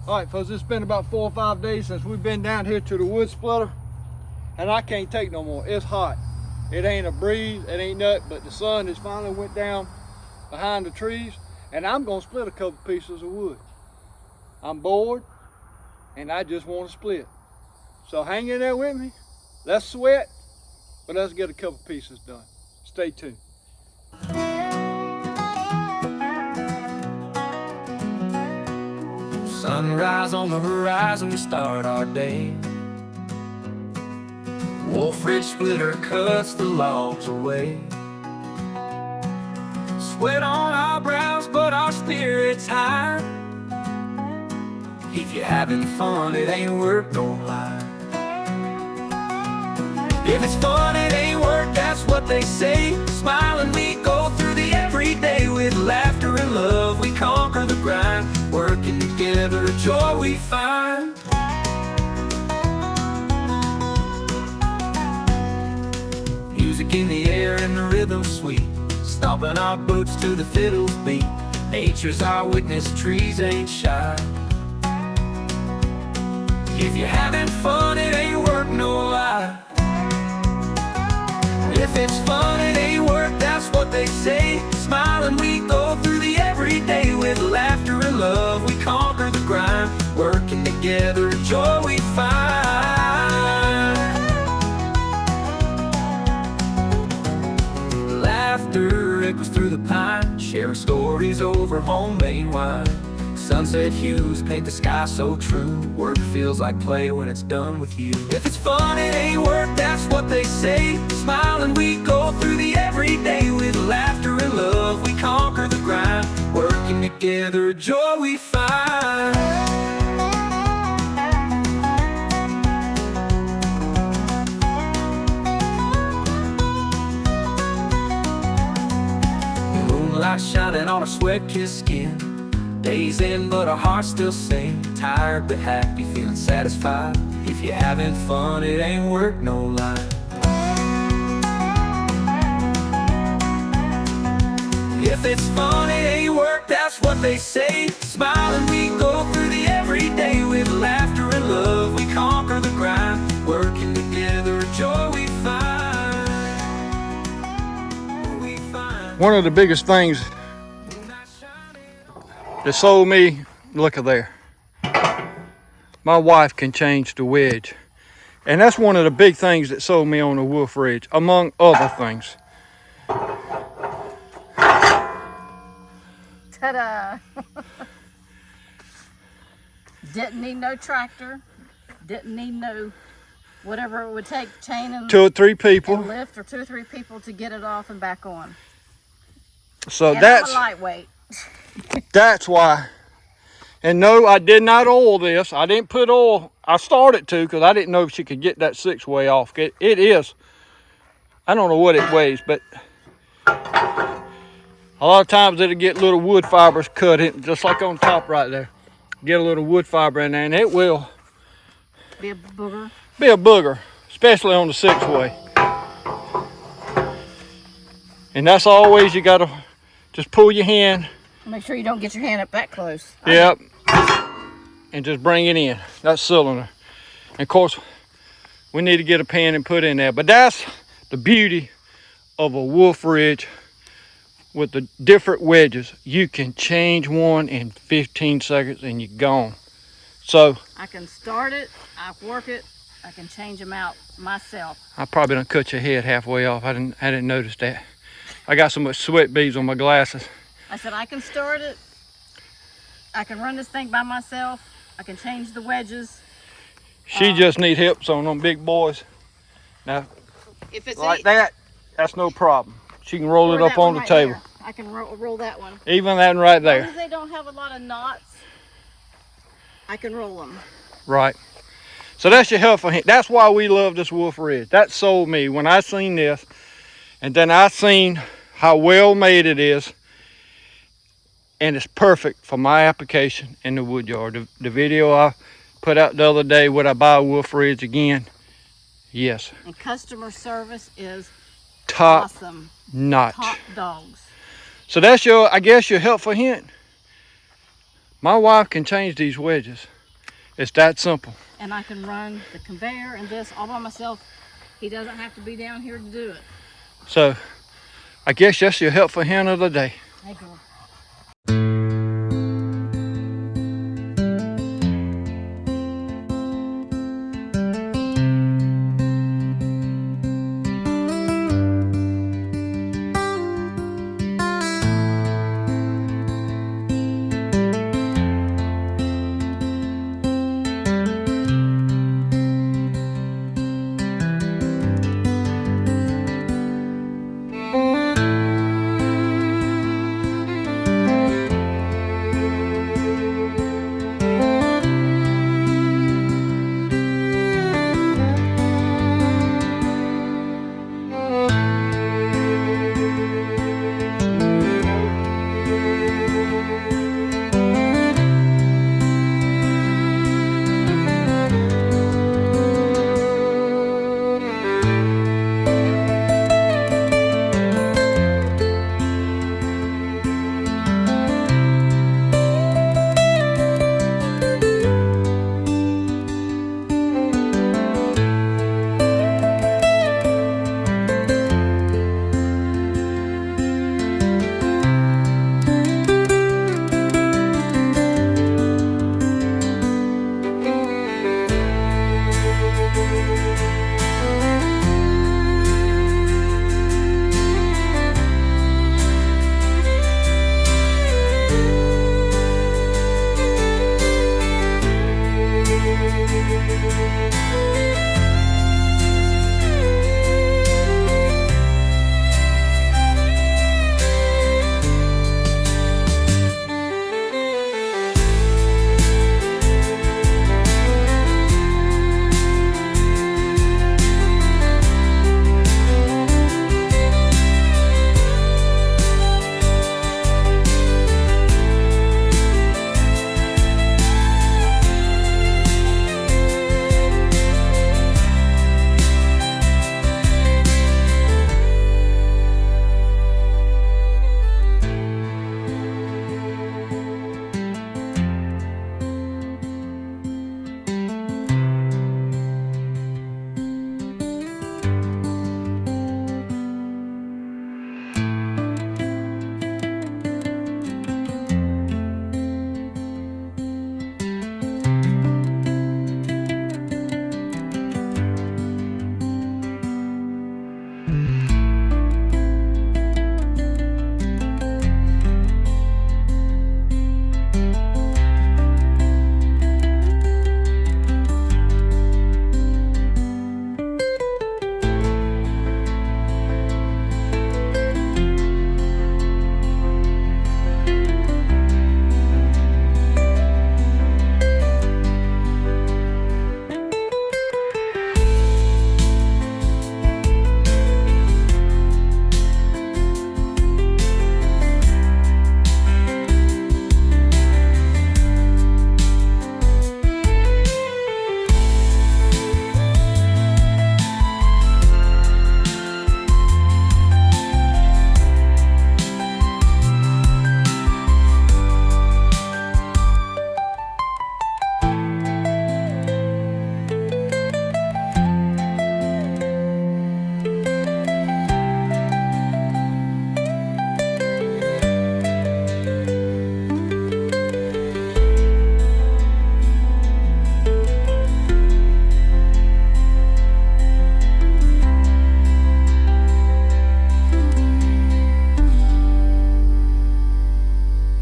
All right, folks, it's been about 4 or 5 days since we've been down here to the wood splitter, and I can't take no more. It's hot. It ain't a breeze, it ain't nothing, but the sun has finally went down behind the trees, and I'm gonna split a couple pieces of wood. I'm bored, and I just want to split. So hang in there with me. Let's sweat, but let's get a couple pieces done. Stay tuned. Sunrise on the horizon, we start our day. Wolfe Ridge splitter cuts the logs away. Sweat on our brows, but our spirits high. If you're having fun, it ain't work, don't lie. If it's fun, it ain't work, that's what they say. Smiling, we go through the everyday. With laughter and love, we conquer the grind. Working together, joy we find. Music in the air and the rhythm sweet, stomping our boots to the fiddle's beat. Nature's our witness, trees ain't shy. If you're having fun, it ain't work, no lie. If it's fun, it ain't work, that's what they say. Smiling, we go through the everyday. With laughter and love, we conquer the grind. Working together, joy we find. Laughter echoes through the pine, sharing stories over homemade wine. Sunset hues paint the sky so true. Work feels like play when it's done with you. If it's fun, it ain't work, that's what they say. Smiling, we go through the everyday. With laughter and love, we conquer the grind. Working together, joy we find. Moonlight shining on our sweat-kissed skin. Days in, but our hearts still sing. Tired but happy, feeling satisfied. If you're having fun, it ain't work, no lie. If it's fun, it ain't work, that's what they say. Smiling, we go through the everyday. With laughter and love, we conquer the grind. Working together, joy we find. One of the biggest things that sold me, look at there, my wife can change the wedge, and that's one of the big things that sold me on the Wolfe Ridge, among other things. Ta-da! Didn't need no tractor, didn't need no whatever it would take, chain and 2 or 3 people, and lift, or 2 or 3 people to get it off and back on. so And that's I'm a lightweight. That's why. And no, I did not oil this. I didn't put oil. I started to, because I didn't know if she could get that 6-way off. It is, I don't know what it weighs, but a lot of times it'll get little wood fibers cut in, just like on top right there. Get a little wood fiber in there, and it will Be a booger. be a booger, especially on the 6-way. And that's always, you gotta just pull your hand. Make sure you don't get your hand up that close. Yep. And just bring it in, that cylinder. And of course, we need to get a pan and put in there. But that's the beauty of a Wolfe Ridge with the different wedges. You can change one in 15 seconds and you're gone. So I can start it, I work it, I can change them out myself. I probably done cut your head halfway off. I didn't notice that. I got so much sweat beads on my glasses. I said I can start it, I can run this thing by myself, I can change the wedges. She just need hips on them big boys. Now, If it's like that, that's no problem. She can roll it up on the table. There. I can roll that one. Even that one right As long there. as they don't have a lot of knots, I can roll them. Right. So that's your helpful hint. That's why we love this Wolfe Ridge. That sold me when I seen this, and then I seen how well made it is, and it's perfect for my application in the wood yard. The video I put out the other day, would I buy a Wolfe Ridge again? Yes. And customer service is Top awesome. notch. Top dogs. So that's your, I guess, your helpful hint. My wife can change these wedges. It's that simple. And I can run the conveyor and this all by myself. He doesn't have to be down here to do it. So I guess that's your helpful hint of the day. Hey, girl.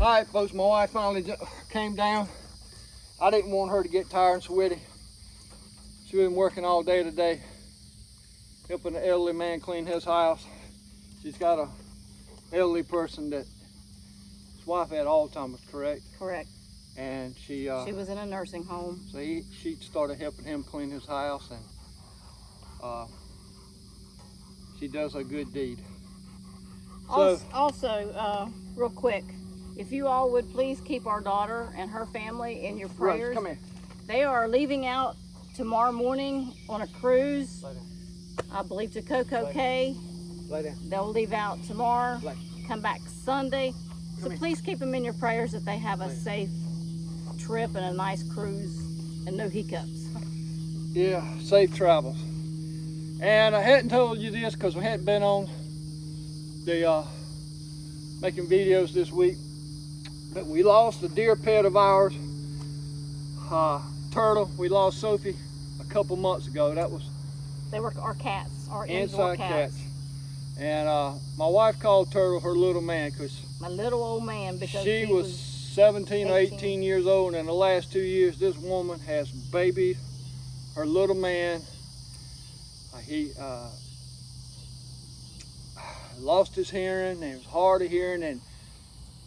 Alright folks, my wife finally came down. I didn't want her to get tired and sweaty. She's been working all day today, helping the elderly man clean his house. She's got a elderly person that his wife had Alzheimer's, correct? Correct. And she was in a nursing home. So she started helping him clean his house, and she does a good deed. So, Also, real quick, if you all would please keep our daughter and her family in your prayers. Rose, come here. They are leaving out tomorrow morning on a cruise, I believe to Coco Cay. Lay down. They'll leave out tomorrow, come back Sunday. So Come please keep them in your prayers that they have a safe trip and a nice cruise. And no hiccups. Yeah, safe travels. And I hadn't told you this because we hadn't been on the making videos this week, but we lost a dear pet of ours, Turtle. We lost Sophie a couple months ago. That was They were our cats, our indoor inside cats. cats. And my wife called Turtle her little man because My little old man, because she he was 17 or 18 years old, and in the last 2 years this woman has babied her little man. He lost his hearing, and it was hard of hearing, and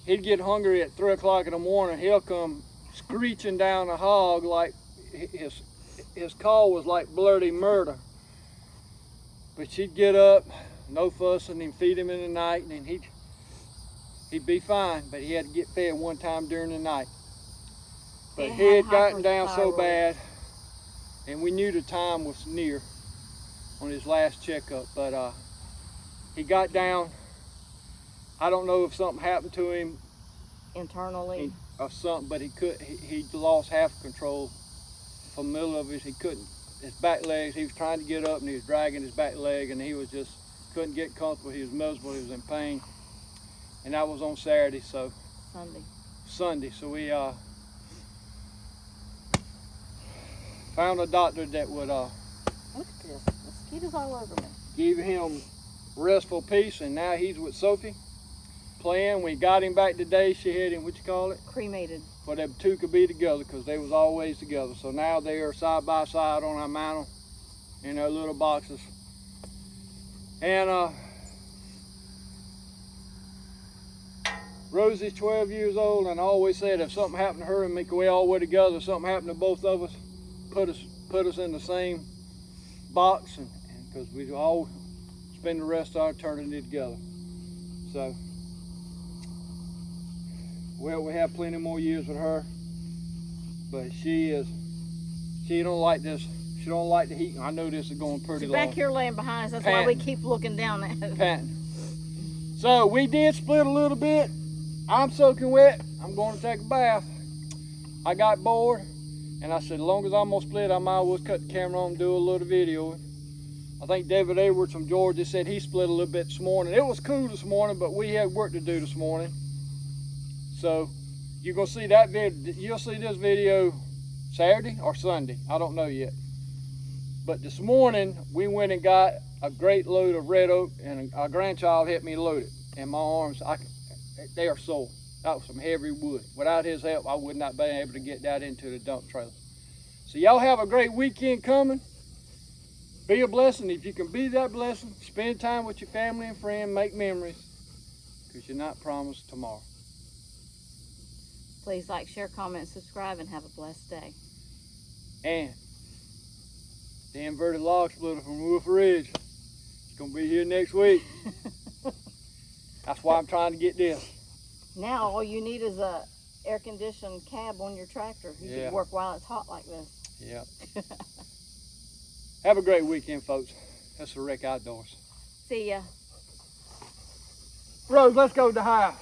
he'd get hungry at 3 o'clock in the morning. He'll come screeching down the hog like his call was like bloody murder. But she'd get up, no fussing, and feed him in the night, and then he'd be fine. But he had to get fed one time during the night. But he had gotten down so bad, and we knew the time was near on his last checkup. But he got down. I don't know if something happened to him internally or something, but he lost half control from the middle of his back legs. He was trying to get up, and he was dragging his back leg, and he was just couldn't get comfortable. He was miserable. He was in pain, and that was on Saturday. So Sunday. So we found a doctor that would look at this, mosquitoes all over me. give him restful peace, and now he's with Sophie playing. We got him back today. She had him, Cremated. for them two could be together, because they was always together. So now they are side by side on our mantle in their little boxes. And Rosie's 12 years old, and I always said if something happened to her and me, we all were together, if something happened to both of us, put us in the same box, and because we all spend the rest of our eternity together. So, well, we have plenty more years with her, but she don't like this. She don't like the heat. I know this is going pretty She's long. back here laying behind us. That's why we keep looking down at her. Panting. So we did split a little bit. I'm soaking wet. I'm going to take a bath. I got bored, and I said, as long as I'm gonna split, I might as well cut the camera on and do a little video. I think David Edwards from Georgia said he split a little bit this morning. It was cool this morning, but we had work to do this morning. So you're gonna see that video. You'll see this video Saturday or Sunday. I don't know yet. But this morning we went and got a great load of red oak, and our grandchild helped me load it. And my arms, they are sore. That was some heavy wood. Without his help, I would not be able to get that into the dump trailer. So y'all have a great weekend coming. Be a blessing. If you can be that blessing, spend time with your family and friends, make memories, because you're not promised tomorrow. Please like, share, comment, subscribe, and have a blessed day. And the inverted log splitter from Wolfe Ridge is going to be here next week. That's why I'm trying to get this. Now all you need is a air-conditioned cab on your tractor. You can work while it's hot like this. Yeah. Have a great weekend, folks. That's the Rec Outdoors. See ya. Rose, let's go to the house.